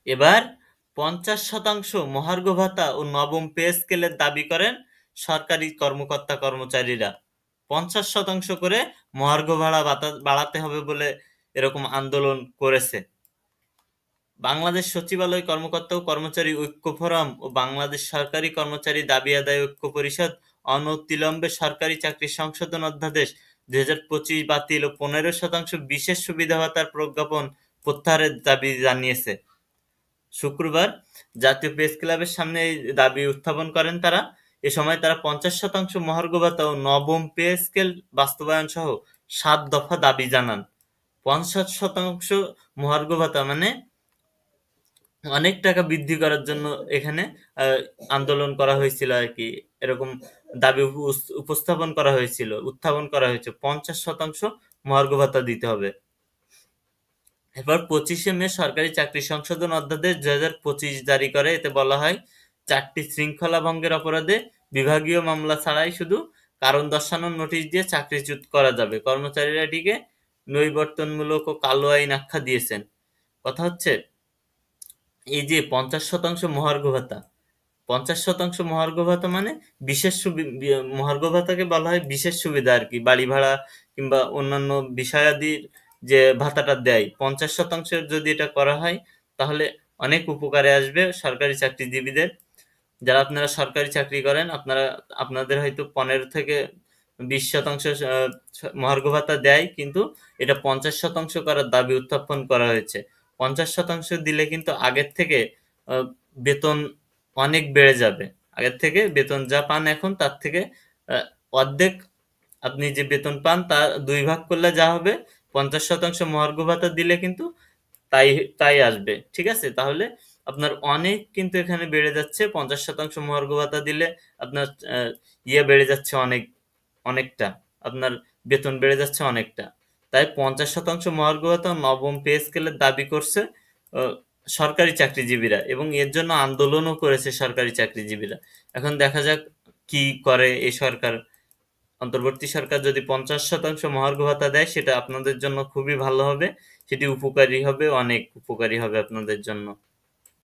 এবার 50% মহার্ঘ ভাতা ও নবম পে স্কেলের দাবি করেন সরকারি কর্মকর্তা কর্মচারীরা। 50% করে মহার্ঘ ভাড়া বাড়াতে হবে বলে এরকম আন্দোলন করেছে। বাংলাদেশ সচিবালয় কর্মকর্তা ও কর্মচারী ঐক্য ফোরাম ও বাংলাদেশ সরকারি কর্মচারী দাবি আদায় ঐক্য পরিষদ অনতিবিলম্বে সরকারি চাকরি সংশোধন অধ্যাদেশ 2025 বাতিল ও 15% বিশেষ সুবিধা ভাতার প্রজ্ঞাপন প্রত্যাহারের দাবি জানিয়েছে। শুক্রবার জাতীয় প্রেস ক্লাবের সামনে এই দাবি উত্থাপন করেন তারা। এ সময় তারা 50% মহার্ঘ ভাতা ও নবম পে স্কেল বাস্তবায়ন সহ 7 দফা দাবি জানান। 50% মহার্ঘ ভাতা মানে অনেক টাকা বৃদ্ধি করার জন্য এখানে আন্দোলন করা হয়েছিল আর কি, এরকম দাবি উপস্থাপন করা হয়েছিল, উত্থাপন করা হয়েছে 50% মহার্ঘ ভাতা দিতে হবে। এরপর 25শে মে সরকারি চাকরি সংশোধন অধ্যাদেশ 2025 জারি করে। এতে বলা হয় 4টি শৃঙ্খলা ভঙ্গের অপরাধে বিভাগীয় মামলা ছাড়াই শুধু কারণ দর্শানোর নোটিশ দিয়ে চাকরিচ্যুত করা যাবে। কর্মচারীরা এটিকে নৈবর্তনমূলক ও কালো আইন আখ্যা দিয়েছেন। কথা হচ্ছে এই যে 50% মহার্ঘ ভাতা, 50% মহার্ঘ ভাতা মানে বিশেষ মহার্ঘ ভাতাকে বলা হয় বিশেষ সুবিধা আর কি, বাড়ি ভাড়া কিংবা অন্যান্য বিষয়াদির যে ভাতাটা দেয় 50% যদি এটা করা হয় তাহলে অনেক উপকারে আসবে সরকারি চাকরিজীবীদের। যারা আপনারা সরকারি চাকরি করেন আপনাদের হয়তো 15 থেকে 20% মহার্ঘ ভাতা দেয়, কিন্তু এটা 50% করার দাবি উত্থাপন করা হয়েছে। 50% দিলে কিন্তু আগের থেকে বেতন অনেক বেড়ে যাবে। আগের থেকে বেতন যা পান এখন তার থেকে অর্ধেক আপনি যে বেতন পান তা 2 ভাগ করলে যা হবে 50% মহার্ঘ ভাতা দিলে কিন্তু তাই তাই আসবে। ঠিক আছে, তাহলে আপনার অনেক কিন্তু এখানে বেড়ে যাচ্ছে। 50% মহার্ঘ ভাতা দিলে আপনার বেড়ে যাচ্ছে অনেকটা, আপনার বেতন বেড়ে যাচ্ছে অনেকটা। তাই 50% মহার্ঘ ভাতা নবম পে স্কেলের দাবি করছে সরকারি চাকরিজীবীরা, এবং এর জন্য আন্দোলনও করেছে সরকারি চাকরিজীবীরা। এখন দেখা যাক কি করে এই সরকার। অন্তর্বর্তী সরকার যদি 50% মহার্ঘ ভাতা দেয় সেটা আপনাদের জন্য খুবই ভালো হবে, সেটি উপকারী হবে, অনেক উপকারী হবে আপনাদের জন্য।